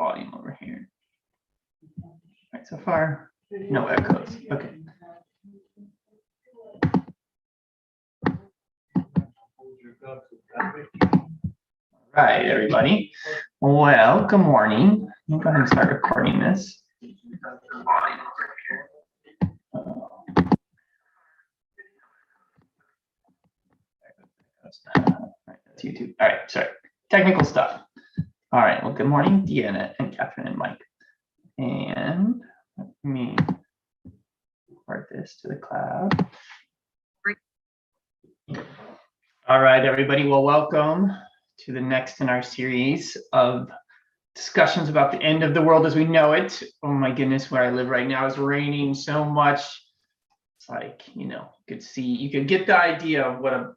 volume over here. All right, so far, no echoes. Okay. All right, everybody. Well, good morning. Let me go ahead and start recording this. That's YouTube. All right, sorry. Technical stuff. All right, well, good morning, Deanna and Catherine and Mike. And let me report this to the cloud. All right, everybody. Well, welcome to the next in our series of discussions about the end of the world as we know it. Oh my goodness, where I live right now is raining so much. It's like, you could get the idea of what a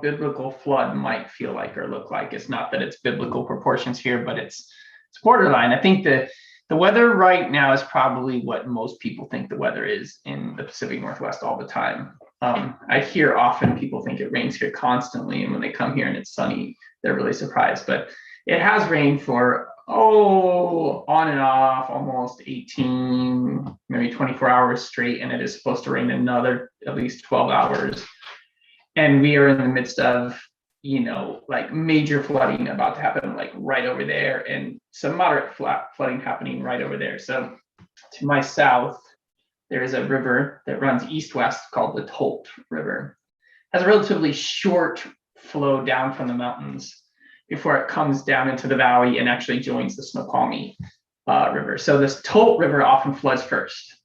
biblical flood might feel like or look like. It's not that it's biblical proportions here, but it's borderline. I think the weather right now is probably what most people think the weather is in the Pacific Northwest all the time. I hear often people think it rains here constantly, and when they come here and it's sunny, they're really surprised. But it has rained for, on and off, almost 18, maybe 24 hours straight, and it is supposed to rain another at least 12 hours. And we are in the midst of, like major flooding about to happen, like right over there, and some moderate flooding happening right over there. So to my south, there is a river that runs east-west called the Tolt River. It has a relatively short flow down from the mountains before it comes down into the valley and actually joins the Snoqualmie River. So this Tolt River often floods first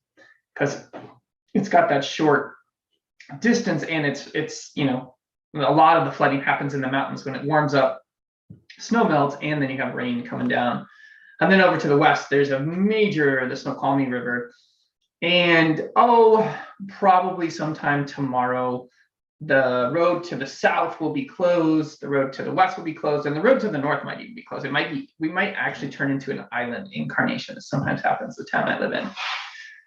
because it's got that short distance, and it's a lot of the flooding happens in the mountains when it warms up, snow melts, and then you have rain coming down. And then over to the west, there's the Snoqualmie River. And probably sometime tomorrow, the road to the south will be closed, the road to the west will be closed, and the road to the north might even be closed. We might actually turn into an island incarnation. It sometimes happens the town I live in.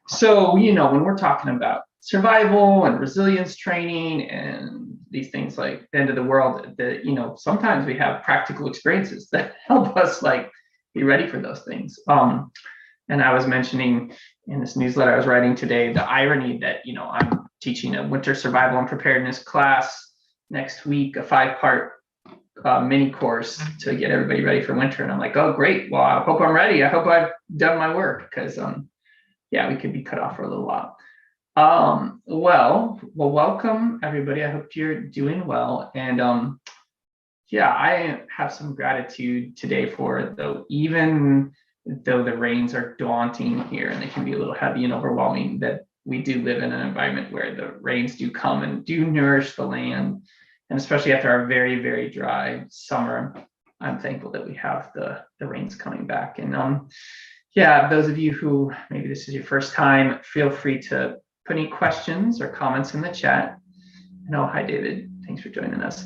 So, when we're talking about survival and resilience training and these things like the end of the world, that, sometimes we have practical experiences that help us be ready for those things. And I was mentioning in this newsletter I was writing today, the irony that, I'm teaching a winter survival and preparedness class next week, a 5-part mini course to get everybody ready for winter. And I'm like, oh, great. Well, I hope I'm ready. I hope I've done my work because, we could be cut off for a little while. Well, welcome everybody. I hope you're doing well. And I have some gratitude today for even though the rains are daunting here and they can be a little heavy and overwhelming, that we do live in an environment where the rains do come and do nourish the land. And especially after our very, very dry summer, I'm thankful that we have the rains coming back. And those of you who maybe this is your first time, feel free to put any questions or comments in the chat. Hi, David. Thanks for joining us.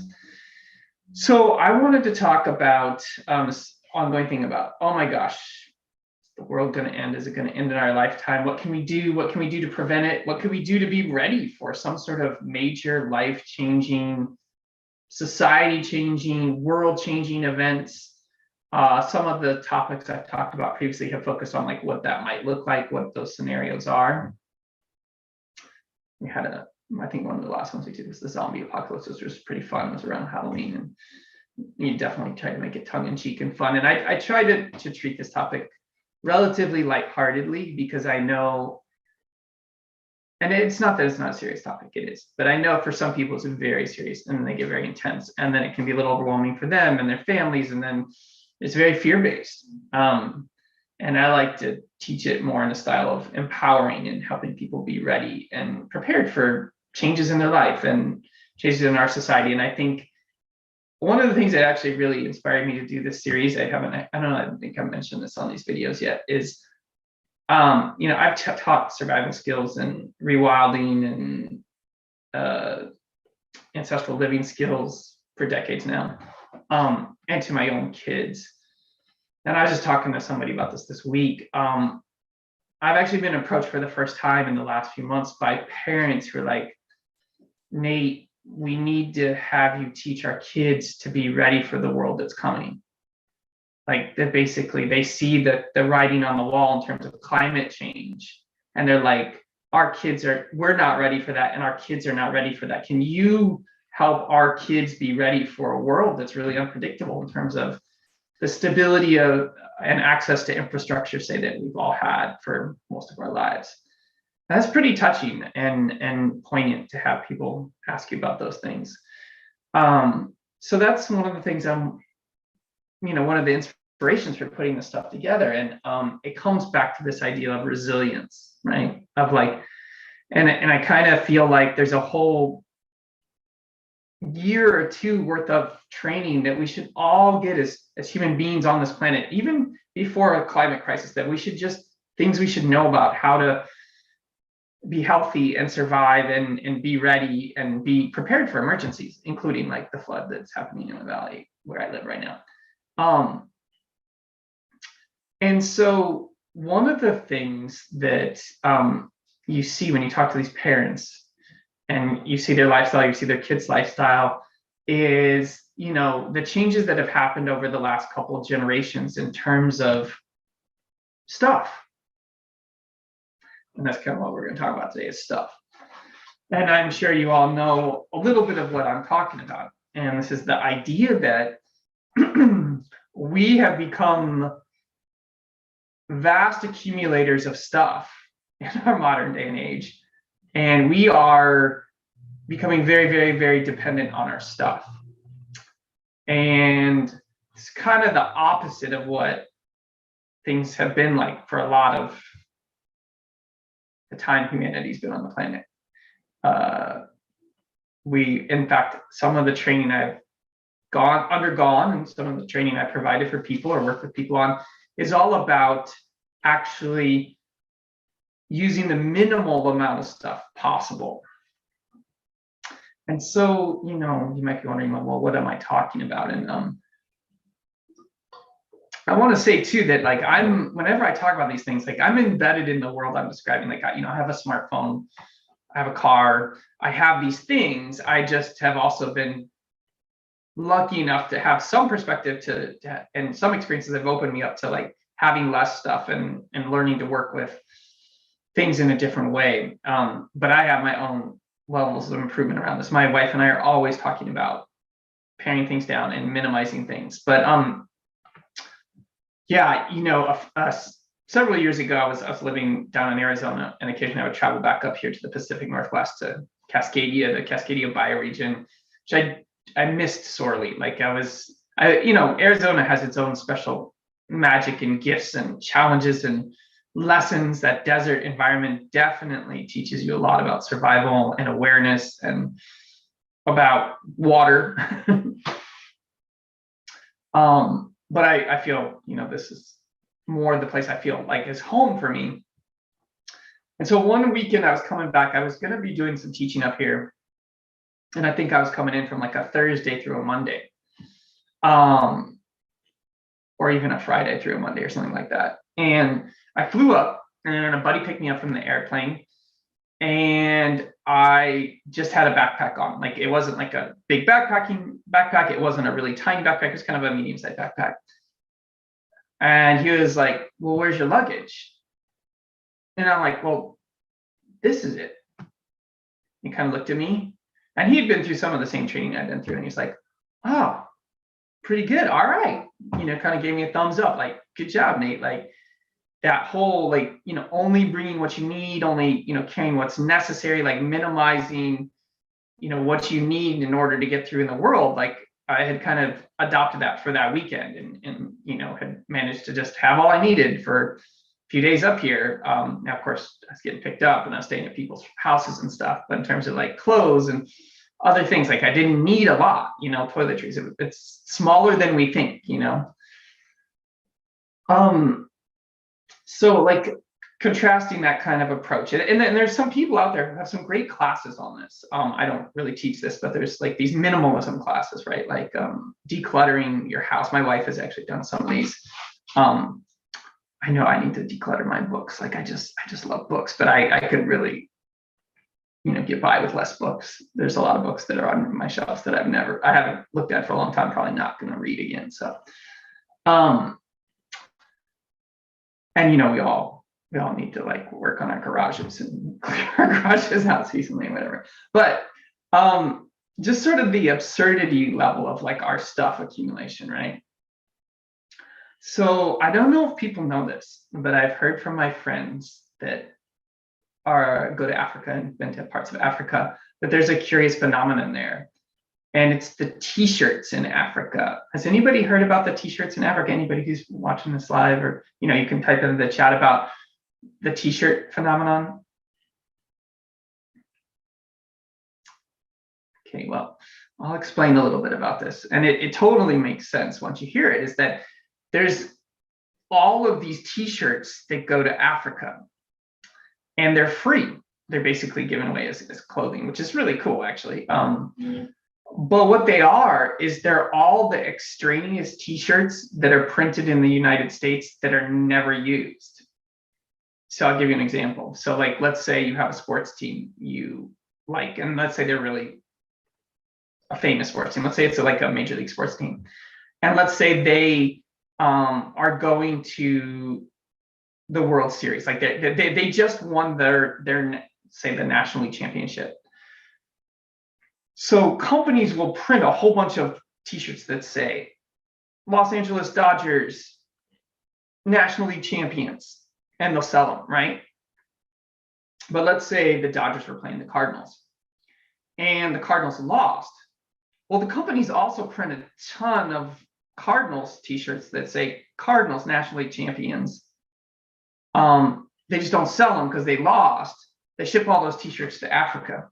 So I wanted to talk about this ongoing thing about, oh my gosh, is the world going to end? Is it going to end in our lifetime? What can we do? What can we do to prevent it? What can we do to be ready for some sort of major life-changing, society-changing, world-changing events? Some of the topics I've talked about previously have focused on what that might look like, what those scenarios are. We had I think one of the last ones we did was the zombie apocalypse, which was pretty fun. It was around Halloween, and you definitely try to make it tongue-in-cheek and fun. And I try to treat this topic relatively lightheartedly because I know, and it's not that it's not a serious topic, it is, but I know for some people it's very serious and then they get very intense, and then it can be a little overwhelming for them and their families, and then it's very fear-based. And I like to teach it more in a style of empowering and helping people be ready and prepared for changes in their life and changes in our society. And I think one of the things that actually really inspired me to do this series, I don't think I've mentioned this on these videos yet, is, I've taught survival skills and rewilding and ancestral living skills for decades now, and to my own kids. And I was just talking to somebody about this week. I've actually been approached for the first time in the last few months by parents who are like, Nate, we need to have you teach our kids to be ready for the world that's coming. like that basically they see the writing on the wall in terms of climate change, and they're like, we're not ready for that, and our kids are not ready for that. Can you help our kids be ready for a world that's really unpredictable in terms of the stability of and access to infrastructure, say, that we've all had for most of our lives? And that's pretty touching and poignant to have people ask you about those things. So that's one of the things one of the inspirations for putting this stuff together. And it comes back to this idea of resilience, right? Of like, and I kind of feel like there's a whole year or two worth of training that we should all get as human beings on this planet, even before a climate crisis, that we should things we should know about how to be healthy and survive and be ready and be prepared for emergencies, including like the flood that's happening in the valley where I live right now. And so one of the things that you see when you talk to these parents and you see their lifestyle, you see their kids' lifestyle, is, the changes that have happened over the last couple of generations in terms of stuff. And that's kind of what we're going to talk about today, is stuff. And I'm sure you all know a little bit of what I'm talking about. And this is the idea that we have become vast accumulators of stuff in our modern day and age. And we are becoming very, very, very dependent on our stuff. And it's kind of the opposite of what things have been like for a lot of the time humanity's been on the planet. In fact, some of the training I've undergone and some of the training I provided for people or work with people on is all about actually using the minimal amount of stuff possible. And so, you might be wondering, well, what am I talking about? And I want to say too that like whenever I talk about these things, like I'm embedded in the world I'm describing. Like I have a smartphone, I have a car, I have these things. I just have also been lucky enough to have some perspective and some experiences have opened me up to like having less stuff and learning to work with things in a different way. But I have my own levels of improvement around this. My wife and I are always talking about paring things down and minimizing things. But several years ago, I was living down in Arizona, and occasionally I would travel back up here to the Pacific Northwest to Cascadia, the Cascadia bioregion, which I missed sorely. Like Arizona has its own special magic and gifts and challenges and lessons. That desert environment definitely teaches you a lot about survival and awareness and about water. But I feel, this is more the place I feel like is home for me. And so one weekend I was coming back, I was going to be doing some teaching up here. And I think I was coming in from like a Thursday through a Monday, or even a Friday through a Monday or something like that. And I flew up, and a buddy picked me up from the airplane, and I just had a backpack on. Like it wasn't like a big backpack. It wasn't a really tiny backpack. It was kind of a medium-sized backpack. And he was like, well, where's your luggage? And I'm like, well, this is it. He kind of looked at me, and he'd been through some of the same training I'd been through. And he's like, oh, pretty good. All right. Kind of gave me a thumbs up, like, good job, Nate. Like that whole, like, only bringing what you need, only, carrying what's necessary, like minimizing, what you need in order to get through in the world. Like I had kind of adopted that for that weekend and had managed to just have all I needed for a few days up here. Now, of course, I was getting picked up and I was staying at people's houses and stuff, but in terms of like clothes and other things, like I didn't need a lot, toiletries. It's smaller than we think, So like contrasting that kind of approach. And then there's some people out there who have some great classes on this. I don't really teach this, but there's like these minimalism classes, right? Like decluttering your house. My wife has actually done some of these. I know I need to declutter my books. Like I just love books, but I could really, get by with less books. There's a lot of books that are on my shelves that I haven't looked at for a long time, probably not going to read again. So And we all need to like work on our garages and clear our garages out seasonally and whatever. But just sort of the absurdity level of like our stuff accumulation, right? So I don't know if people know this, but I've heard from my friends that go to Africa and been to parts of Africa, that there's a curious phenomenon there. And it's the t-shirts in Africa. Has anybody heard about the t-shirts in Africa? Anybody who's watching this live, or you can type in the chat about the t-shirt phenomenon. Okay, well, I'll explain a little bit about this. And it totally makes sense once you hear it, is that there's all of these t-shirts that go to Africa, and they're free. They're basically given away as clothing, which is really cool, actually. But what they are is they're all the extraneous t-shirts that are printed in the United States that are never used. So I'll give you an example. So like, let's say you have a sports team you like, and let's say they're really a famous sports team. Let's say it's like a major league sports team. And let's say they are going to the World Series. Like they just won their say the National League Championship. So companies will print a whole bunch of t-shirts that say Los Angeles Dodgers National League champions, and they'll sell them, right? But let's say the Dodgers were playing the Cardinals and the Cardinals lost. Well, the companies also print a ton of Cardinals t-shirts that say Cardinals National League champions. They just don't sell them because they lost. They ship all those t-shirts to Africa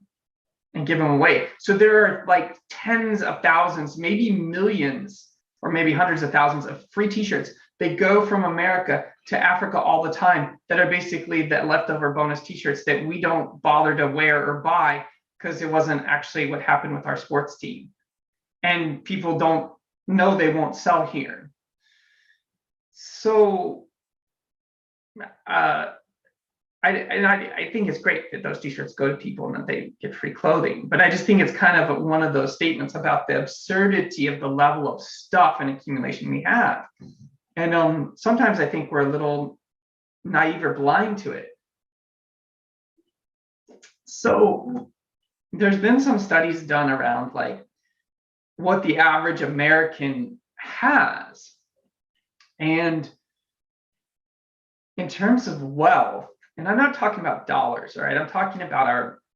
and give them away. So there are like tens of thousands, maybe millions, or maybe hundreds of thousands of free t-shirts. They go from America to Africa all the time that are basically the leftover bonus t-shirts that we don't bother to wear or buy because it wasn't actually what happened with our sports team. And people don't know, they won't sell here. So I think it's great that those t-shirts go to people and that they get free clothing, but I just think it's kind of one of those statements about the absurdity of the level of stuff and accumulation we have. And sometimes I think we're a little naive or blind to it. So there's been some studies done around like what the average American has. And in terms of wealth, and I'm not talking about dollars, all right? I'm talking about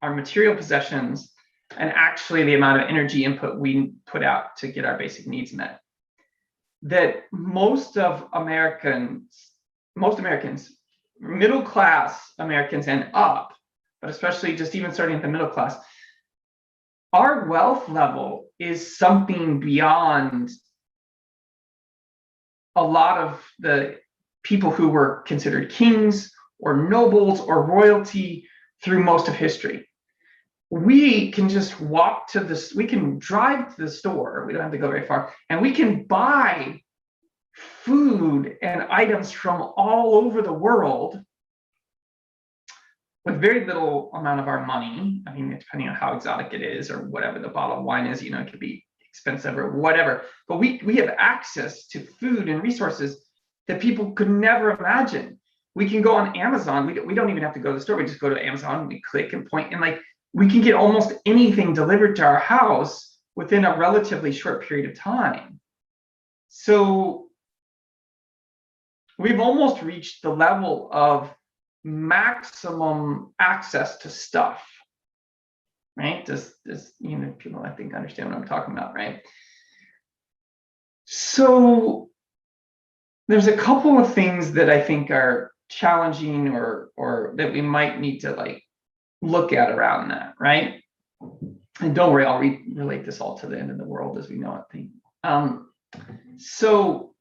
our material possessions and actually the amount of energy input we put out to get our basic needs met. That most Americans, middle class Americans and up, but especially just even starting at the middle class, our wealth level is something beyond a lot of the people who were considered kings or nobles or royalty through most of history. We can just walk to this, we can drive to the store, we don't have to go very far, and we can buy food and items from all over the world with very little amount of our money. I mean, depending on how exotic it is or whatever the bottle of wine is, it could be expensive or whatever, but we have access to food and resources that people could never imagine. We can go on Amazon. We don't even have to go to the store. We just go to Amazon and we click and point, and like we can get almost anything delivered to our house within a relatively short period of time. So we've almost reached the level of maximum access to stuff, right? Does people I think understand what I'm talking about, right? So there's a couple of things that I think are challenging or that we might need to like look at around that, right? And don't worry, I'll relate this all to the end of the world as we know it thing. So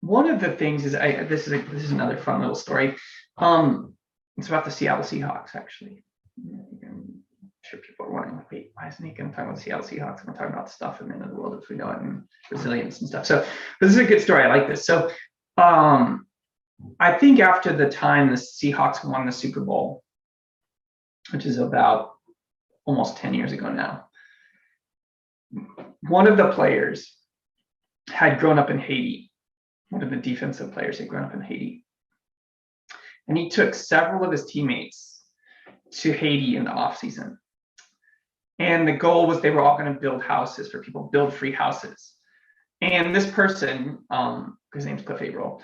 one of the things is this is another fun little story. It's about the Seattle Seahawks, actually. I'm sure people are wondering, wait, why isn't he going to talk about the Seattle Seahawks? We're talking about stuff in the end of the world as we know it, and resilience and stuff. So this is a good story. I like this. So I think after the time the Seahawks won the Super Bowl, which is about almost 10 years ago now, one of the players had grown up in Haiti. One of the defensive players had grown up in Haiti. And he took several of his teammates to Haiti in the off season. And the goal was they were all going to build houses for people, build free houses. And this person, his name's Cliff Averill,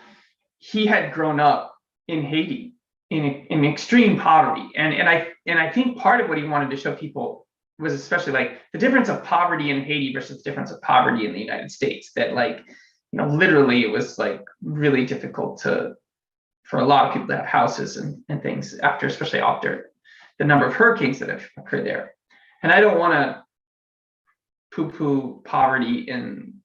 he had grown up in Haiti in extreme poverty. And I think part of what he wanted to show people was especially like the difference of poverty in Haiti versus the difference of poverty in the United States. That like, you know, literally it was like really difficult for a lot of people to have houses and things after, especially after the number of hurricanes that have occurred there. And I don't want to poo-poo poverty in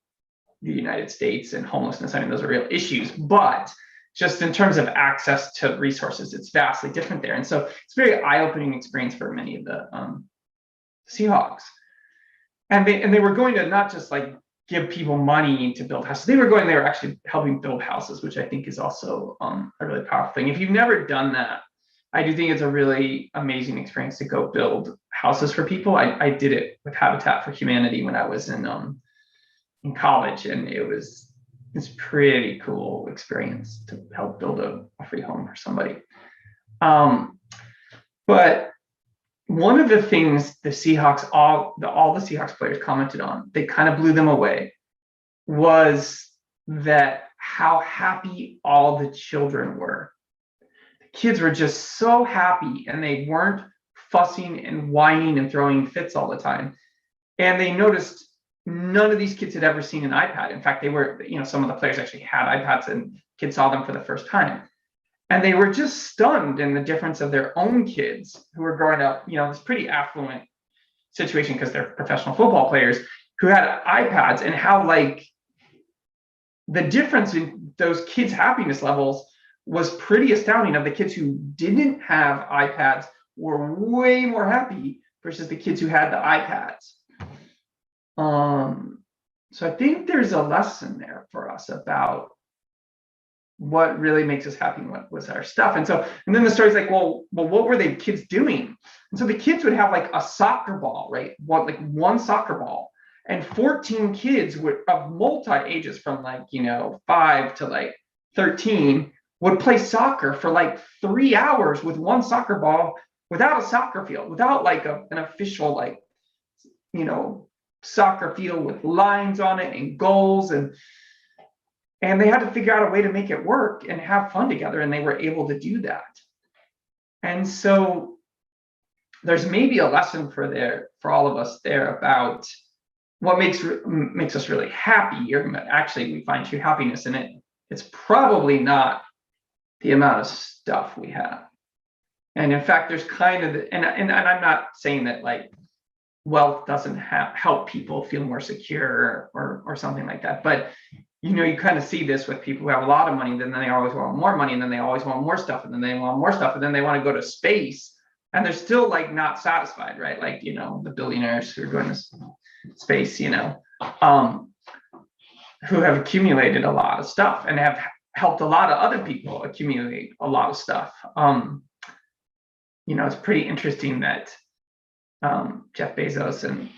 the United States and homelessness. I mean, those are real issues, but just in terms of access to resources, it's vastly different there. And so it's a very eye-opening experience for many of the Seahawks. And they were going to not just like give people money to build houses. They were actually helping build houses, which I think is also a really powerful thing. If you've never done that, I do think it's a really amazing experience to go build houses for people. I did it with Habitat for Humanity when I was in college, and it's pretty cool experience to help build a free home for somebody. But one of the things the Seahawks, all the Seahawks players commented on, they kind of blew them away, was that how happy all the children were. Kids were just so happy, and they weren't fussing and whining and throwing fits all the time. And they noticed none of these kids had ever seen an iPad. In fact, they were, you know, some of the players actually had iPads and kids saw them for the first time. And they were just stunned in the difference of their own kids who were growing up, you know, this pretty affluent situation because they're professional football players who had iPads, and how like the difference in those kids' happiness levels was pretty astounding. Of the kids who didn't have iPads were way more happy versus the kids who had the iPads. So I think there's a lesson there for us about what really makes us happy and what was our stuff. And then the story's like, well, what were the kids doing? And so the kids would have like a soccer ball, right? One soccer ball, and 14 kids of multi ages from like, you know, 5 to like 13 would play soccer for like 3 hours with one soccer ball without a soccer field, without like an official, like, you know, soccer field with lines on it and goals. And they had to figure out a way to make it work and have fun together. And they were able to do that. And so there's maybe a lesson for all of us there about what makes us really happy. Actually, we find true happiness in it. It's probably not the amount of stuff we have. And in fact, there's kind of, and I'm not saying that like wealth doesn't help people feel more secure or something like that. But, you know, you kind of see this with people who have a lot of money, then they always want more money, and then they always want more stuff, and then they want more stuff, and then they want to go to space, and they're still like not satisfied, right? Like, you know, the billionaires who are going to space, you know, who have accumulated a lot of stuff and have helped a lot of other people accumulate a lot of stuff. You know, it's pretty interesting that Jeff Bezos and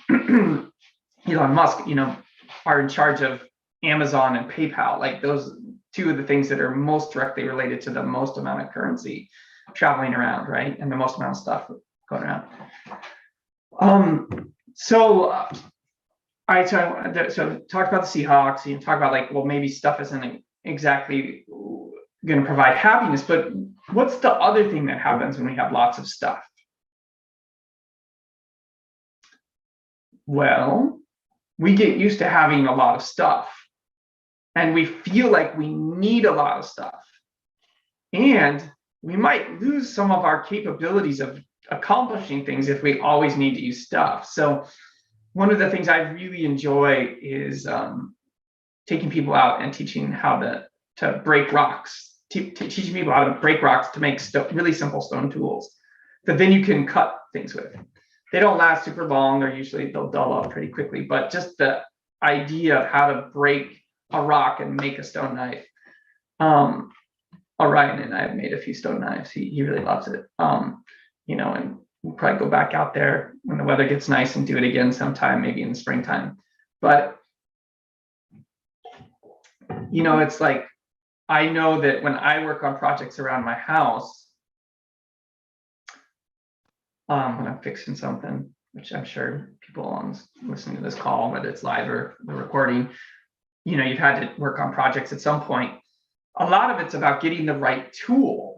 Elon Musk, you know, are in charge of Amazon and PayPal, like those two of the things that are most directly related to the most amount of currency traveling around, right? And the most amount of stuff going around. So talk about the Seahawks, you know, talk about like, well, maybe stuff isn't exactly going to provide happiness, but what's the other thing that happens when we have lots of stuff? Well, we get used to having a lot of stuff, and we feel like we need a lot of stuff, and we might lose some of our capabilities of accomplishing things if we always need to use stuff. So one of the things I really enjoy is taking people out and teaching how to break rocks, teaching people how to break rocks to make really simple stone tools that then you can cut things with. They don't last super long. They'll dull up pretty quickly, but just the idea of how to break a rock and make a stone knife. Ryan and I have made a few stone knives. He really loves it. You know, and we'll probably go back out there when the weather gets nice and do it again sometime, maybe in the springtime. But, you know, it's like, I know that when I work on projects around my house, when I'm fixing something, which I'm sure people listening to this call, whether it's live or the recording, you know, you've had to work on projects at some point. A lot of it's about getting the right tool.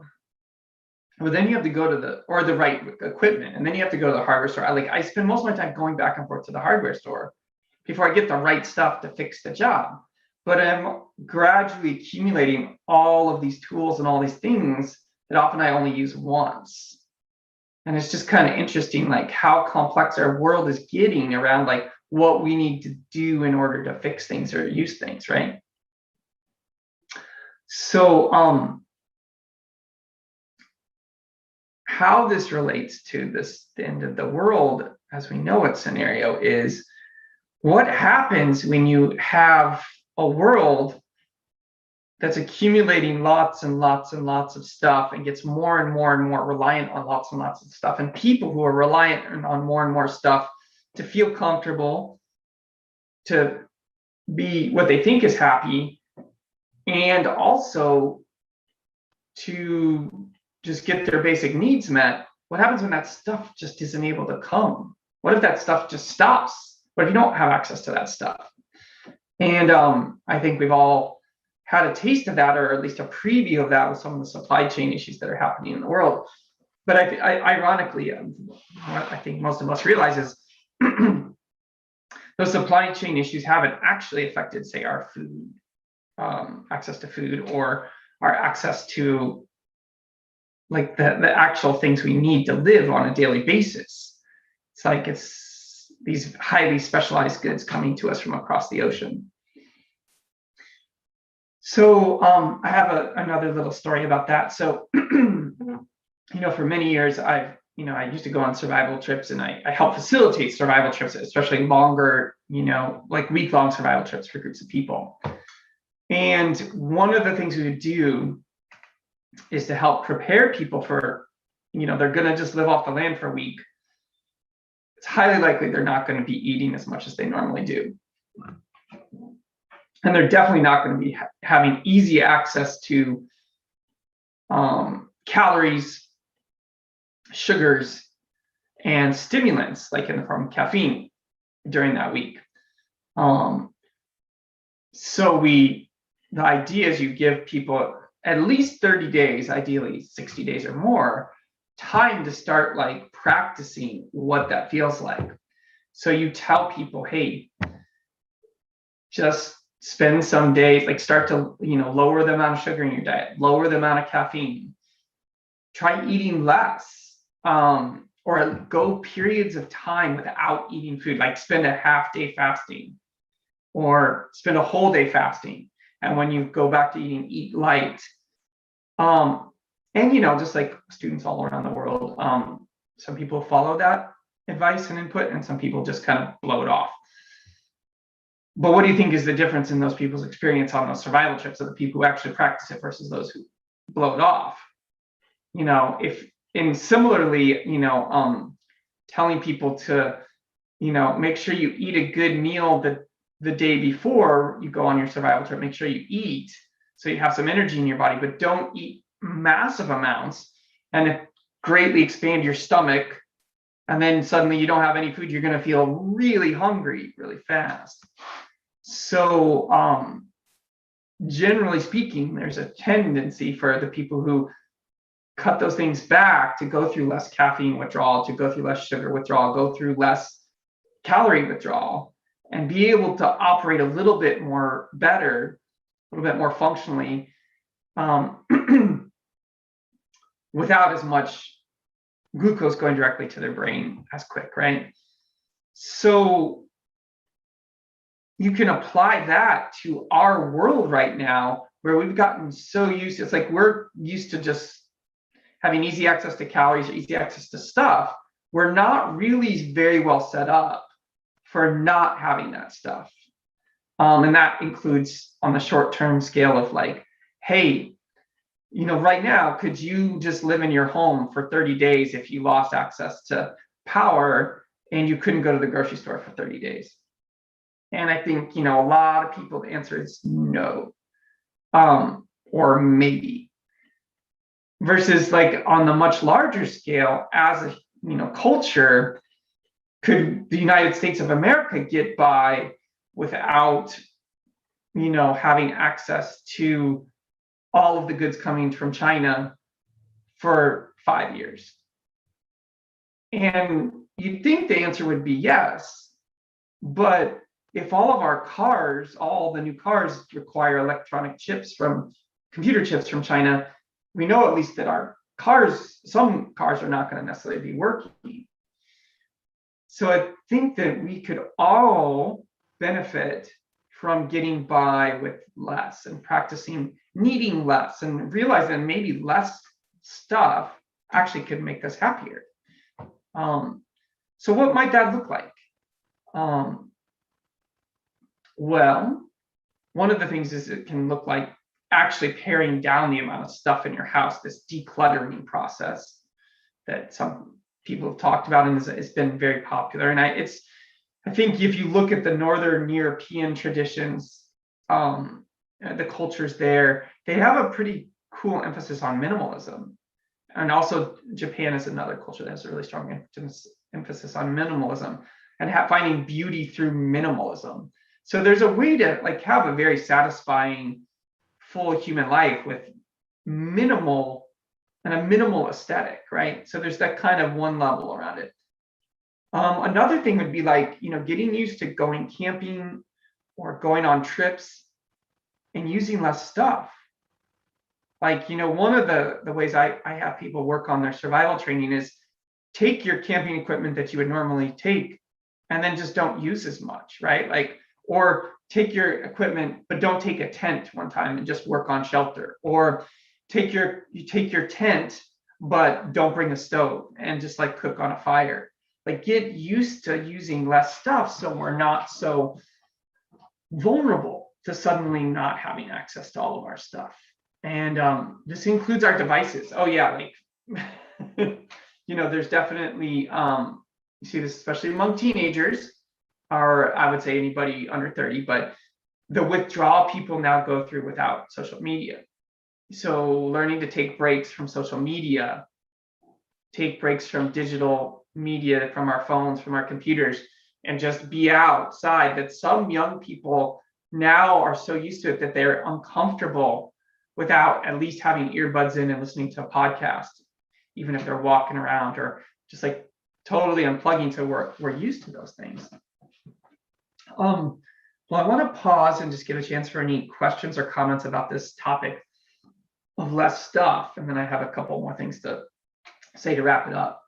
But then you have to go to the right equipment, and then you have to go to the hardware store. I spend most of my time going back and forth to the hardware store before I get the right stuff to fix the job. But I'm gradually accumulating all of these tools and all these things that often I only use once. And it's just kind of interesting, like how complex our world is getting around like what we need to do in order to fix things or use things, right? So how this relates to the end of the world as we know it scenario is, what happens when you have a world that's accumulating lots and lots and lots of stuff and gets more and more and more reliant on lots and lots of stuff, and people who are reliant on more and more stuff to feel comfortable, to be what they think is happy, and also to just get their basic needs met. What happens when that stuff just isn't able to come? What if that stuff just stops? What if you don't have access to that stuff? And I think we've all had a taste of that, or at least a preview of that with some of the supply chain issues that are happening in the world. But ironically, what I think most of us realize is those supply chain issues haven't actually affected, say, our food, access to food, or our access to like the actual things we need to live on a daily basis. It's like it's these highly specialized goods coming to us from across the ocean. So I have another little story about that. So, you know, for many years, I used to go on survival trips, and I help facilitate survival trips, especially longer, you know, like week-long survival trips for groups of people. And one of the things we would do is to help prepare people for, you know, they're going to just live off the land for a week. It's highly likely they're not going to be eating as much as they normally do. And they're definitely not going to be having easy access to calories, sugars, and stimulants, like in the form of caffeine, during that week. So the idea is you give people at least 30 days, ideally 60 days or more, time to start like practicing what that feels like. So you tell people, hey, just spend some days, like start to, you know, lower the amount of sugar in your diet, lower the amount of caffeine, try eating less, or go periods of time without eating food, like spend a half day fasting or spend a whole day fasting. And when you go back to eating, eat light. And, you know, just like students all around the world, some people follow that advice and input, and some people just kind of blow it off. But what do you think is the difference in those people's experience on those survival trips of the people who actually practice it versus those who blow it off? You know, and similarly, you know, telling people to, you know, make sure you eat a good meal the day before you go on your survival trip. Make sure you eat so you have some energy in your body, but don't eat massive amounts and greatly expand your stomach. And then suddenly you don't have any food. You're going to feel really hungry really fast. So generally speaking, there's a tendency for the people who cut those things back to go through less caffeine withdrawal, to go through less sugar withdrawal, go through less calorie withdrawal, and be able to operate a little bit more better, a little bit more functionally, without as much glucose going directly to their brain as quick, right? So you can apply that to our world right now, where we've gotten so used to, it's like we're used to just having easy access to calories or easy access to stuff. We're not really very well set up for not having that stuff. And that includes on the short-term scale of like, hey, right now, could you just live in your home for 30 days if you lost access to power and you couldn't go to the grocery store for 30 days? And I think, a lot of people, the answer is no, or maybe. Versus like on the much larger scale, as a culture, could the United States of America get by without having access to all of the goods coming from China for 5 years? And you'd think the answer would be yes, but if all of our cars, all the new cars require electronic chips computer chips from China, we know at least that some cars are not going to necessarily be working. So I think that we could all benefit from getting by with less and practicing needing less and realizing maybe less stuff actually could make us happier. So what might that look like? Well, one of the things is it can look like actually paring down the amount of stuff in your house, this decluttering process that some people have talked about, and it's been very popular. And I think if you look at the Northern European traditions, the cultures there, they have a pretty cool emphasis on minimalism. And also Japan is another culture that has a really strong emphasis on minimalism and finding beauty through minimalism. So there's a way to like have a very satisfying, full human life with a minimal aesthetic, right? So there's that kind of one level around it. Another thing would be like, getting used to going camping or going on trips and using less stuff. Like, one of the ways I have people work on their survival training is take your camping equipment that you would normally take and then just don't use as much, right? Like, or take your equipment, but don't take a tent one time and just work on shelter. Or you take your tent, but don't bring a stove and just like cook on a fire. Like get used to using less stuff so we're not so vulnerable to suddenly not having access to all of our stuff. And this includes our devices. Oh yeah, like, there's definitely, you see this especially among teenagers, or I would say anybody under 30, but the withdrawal people now go through without social media. So learning to take breaks from social media, take breaks from digital media, from our phones, from our computers, and just be outside. That some young people now are so used to it that they're uncomfortable without at least having earbuds in and listening to a podcast, even if they're walking around or just like totally unplugging. So we're used to those things. Well, I want to pause and just give a chance for any questions or comments about this topic of less stuff. And then I have a couple more things to say to wrap it up.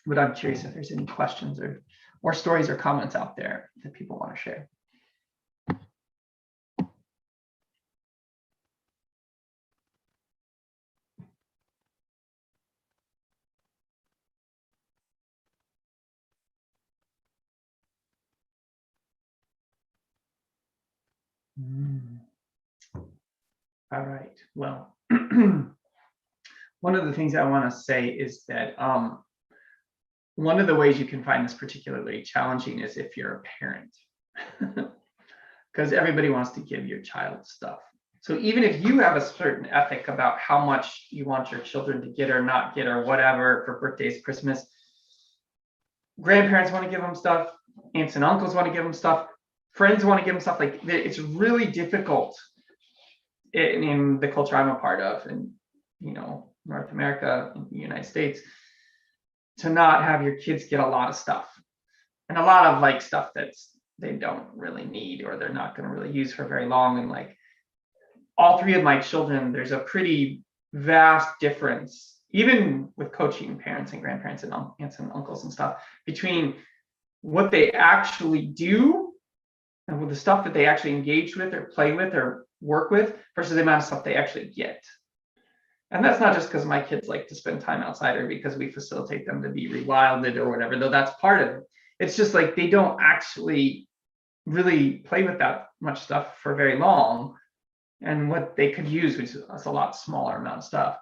But I'm curious if there's any questions or stories or comments out there that people want to share. All right. Well, one of the things I want to say is that one of the ways you can find this particularly challenging is if you're a parent, because everybody wants to give your child stuff. So even if you have a certain ethic about how much you want your children to get or not get or whatever for birthdays, Christmas, grandparents want to give them stuff, aunts and uncles want to give them stuff, friends want to give them stuff. Like it's really difficult in the culture I'm a part of, in North America, in the United States, to not have your kids get a lot of stuff, and a lot of like stuff that's they don't really need or they're not going to really use for very long. And like all three of my children, there's a pretty vast difference, even with coaching parents and grandparents and aunts and uncles and stuff, between what they actually do and with the stuff that they actually engage with or play with or work with versus the amount of stuff they actually get. And that's not just because my kids like to spend time outside or because we facilitate them to be rewilded or whatever, though that's part of it. It's just like they don't actually really play with that much stuff for very long. and what they could use, which is a lot smaller amount of stuff.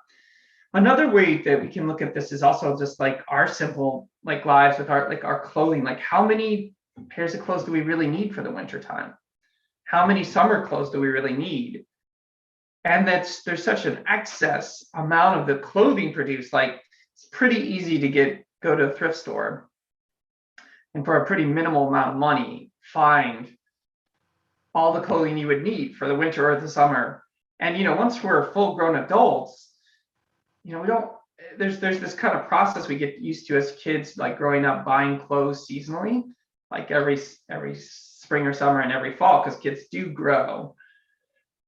Another way that we can look at this is also just like our simple like lives with our clothing. Like, how many pairs of clothes do we really need for the winter time? How many summer clothes do we really need? And there's such an excess amount of the clothing produced. Like, it's pretty easy to go to a thrift store and for a pretty minimal amount of money find all the clothing you would need for the winter or the summer. And once we're full grown adults, we don't, there's this kind of process we get used to as kids, like growing up buying clothes seasonally, like every spring or summer and every fall, because kids do grow.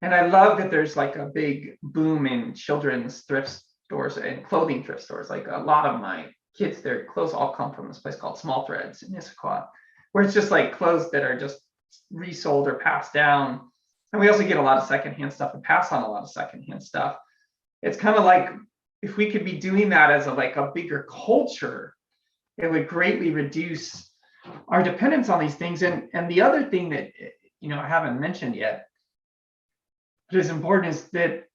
And I love that there's like a big boom in children's thrift stores and clothing thrift stores. Like, a lot of my kids, their clothes all come from this place called Small Threads in Issaquah, where it's just like clothes that are just resold or passed down. And we also get a lot of secondhand stuff and pass on a lot of secondhand stuff. It's kind of like, if we could be doing that as a bigger culture, it would greatly reduce our dependence on these things. And the other thing that I haven't mentioned yet, but is important, is that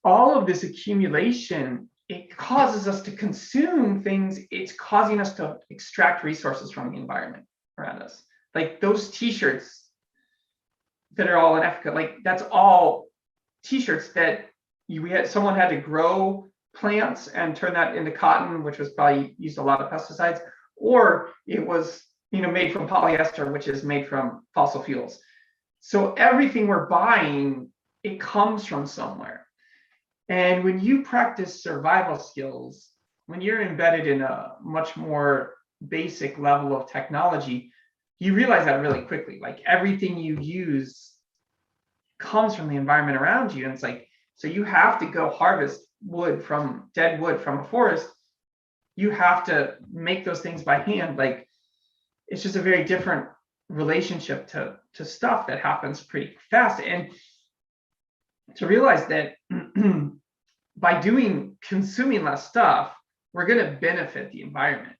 all of this accumulation, it causes us to consume things. It's causing us to extract resources from the environment around us. Like those t-shirts that are all in Africa, like that's all t-shirts that someone had to grow plants and turn that into cotton, which was probably used a lot of pesticides, or it was made from polyester, which is made from fossil fuels. So everything we're buying, it comes from somewhere. And when you practice survival skills, when you're embedded in a much more basic level of technology, you realize that really quickly. Like, everything you use comes from the environment around you. And it's like, so you have to go harvest dead wood from a forest. You have to make those things by hand. Like, it's just a very different relationship to stuff that happens pretty fast. And to realize that by consuming less stuff, we're going to benefit the environment.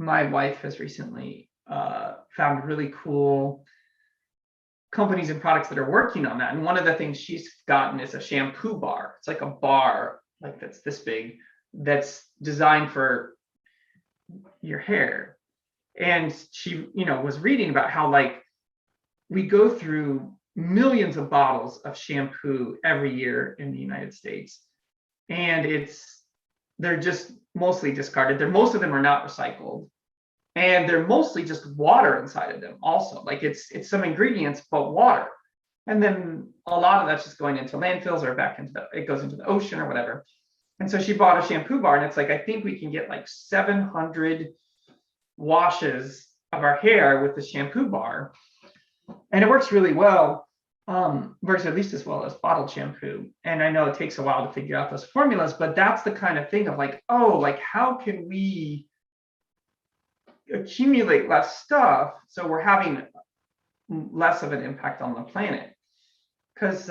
My wife has recently found really cool companies and products that are working on that. And one of the things she's gotten is a shampoo bar. It's like a bar, like that's this big, that's designed for your hair. And she, was reading about how like we go through millions of bottles of shampoo every year in the United States. And they're just mostly discarded. Most of them are not recycled. And they're mostly just water inside of them also. Like it's some ingredients, but water. And then a lot of that's just going into landfills or it goes into the ocean or whatever. And so she bought a shampoo bar, and it's like, I think we can get like 700 washes of our hair with the shampoo bar. And it works really well. Works at least as well as bottled shampoo. And I know it takes a while to figure out those formulas, but that's the kind of thing of like, oh, like how can we accumulate less stuff so we're having less of an impact on the planet? Because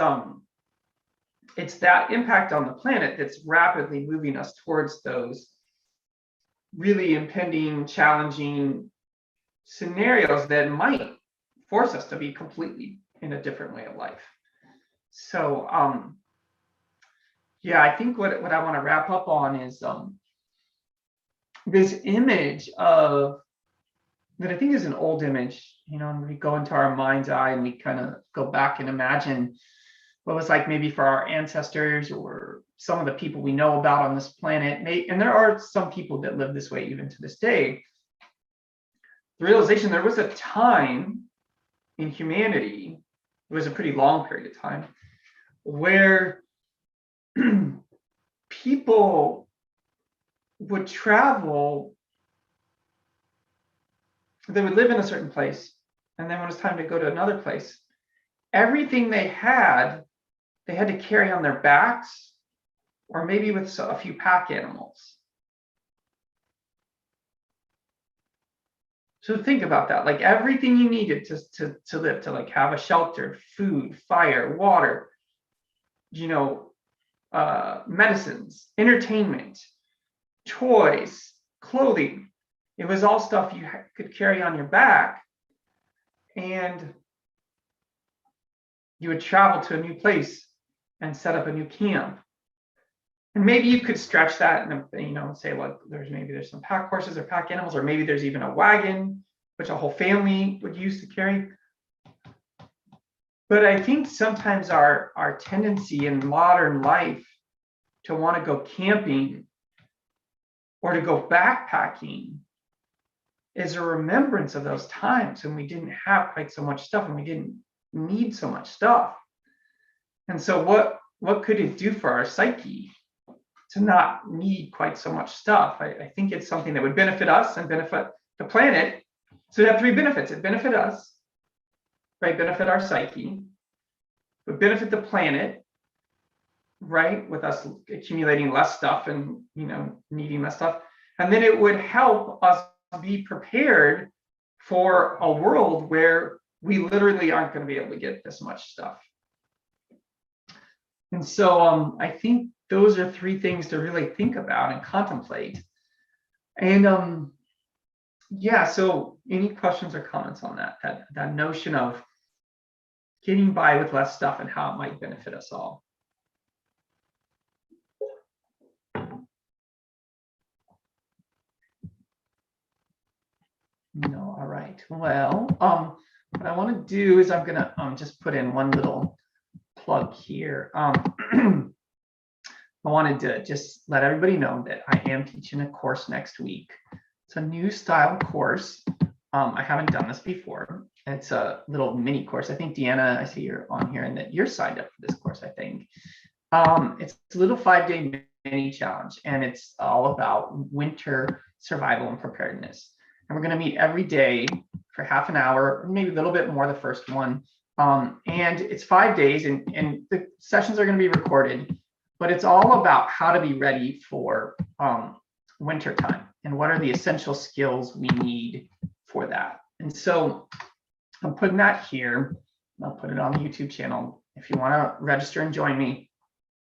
it's that impact on the planet that's rapidly moving us towards those really impending, challenging scenarios that might force us to be completely in a different way of life. So yeah, I think what I want to wrap up on is this image of that I think is an old image, and we go into our mind's eye and we kind of go back and imagine what it was like maybe for our ancestors or some of the people we know about on this planet. And there are some people that live this way even to this day. The realization there was a time in humanity, it was a pretty long period of time, where people would travel. They would live in a certain place, and then when it was time to go to another place, everything they had to carry on their backs, or maybe with a few pack animals. So think about that, like everything you needed to live, to like have a shelter, food, fire, water, medicines, entertainment, toys, clothing. It was all stuff you could carry on your back. And you would travel to a new place and set up a new camp. And maybe you could stretch that and, you know, say, well, there's some pack horses or pack animals, or maybe there's even a wagon, which a whole family would use to carry. But I think sometimes our tendency in modern life to want to go camping or to go backpacking is a remembrance of those times when we didn't have quite so much stuff and we didn't need so much stuff. And so what could it do for our psyche to not need quite so much stuff? I think it's something that would benefit us and benefit the planet. So it have three benefits. It benefit us, right? Benefit our psyche, would benefit the planet, right? With us accumulating less stuff and, you know, needing less stuff. And then it would help us be prepared for a world where we literally aren't going to be able to get this much stuff. And so I think those are three things to really think about and contemplate. And yeah, so any questions or comments on that notion of getting by with less stuff and how it might benefit us all? No, all right. Well, what I want to do is I'm gonna just put in one little plug here. I wanted to just let everybody know that I am teaching a course next week. It's a new style course. I haven't done this before. It's a little mini course. I think Deanna, I see you're on here and that you're signed up for this course, I think. It's a little 5-day mini challenge, and it's all about winter survival and preparedness. And we're going to meet every day for half an hour, maybe a little bit more the first one. And it's 5 days, and the sessions are going to be recorded, but it's all about how to be ready for winter time and what are the essential skills we need for that. And so I'm putting that here. I'll put it on the YouTube channel. If you want to register and join me,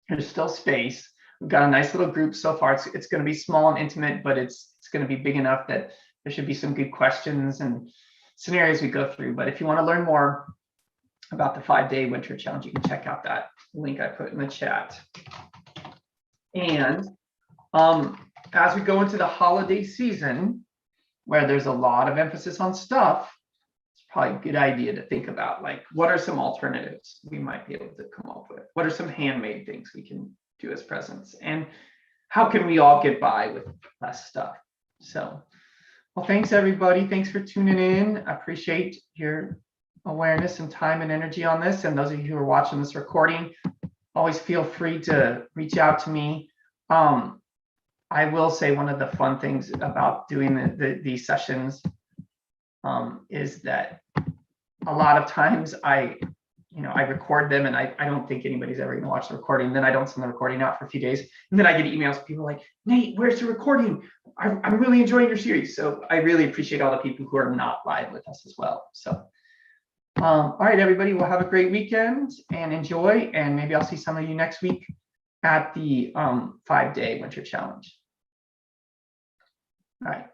there's still space. We've got a nice little group so far. It's going to be small and intimate, but it's going to be big enough that there should be some good questions and scenarios we go through. But if you want to learn more about the 5-day winter challenge, you can check out that link I put in the chat. And as we go into the holiday season, where there's a lot of emphasis on stuff, it's probably a good idea to think about, like, what are some alternatives we might be able to come up with? What are some handmade things we can do as presents? And how can we all get by with less stuff? So, well, thanks everybody. Thanks for tuning in. I appreciate your awareness and time and energy on this. And those of you who are watching this recording, always feel free to reach out to me. I will say one of the fun things about doing these sessions is that a lot of times I record them and I don't think anybody's ever going to watch the recording. Then I don't send the recording out for a few days. And then I get emails from people like, Nate, where's the recording? I'm really enjoying your series. So I really appreciate all the people who are not live with us as well. So, all right, everybody, we'll have a great weekend and enjoy. And maybe I'll see some of you next week at the 5-day winter challenge. All right.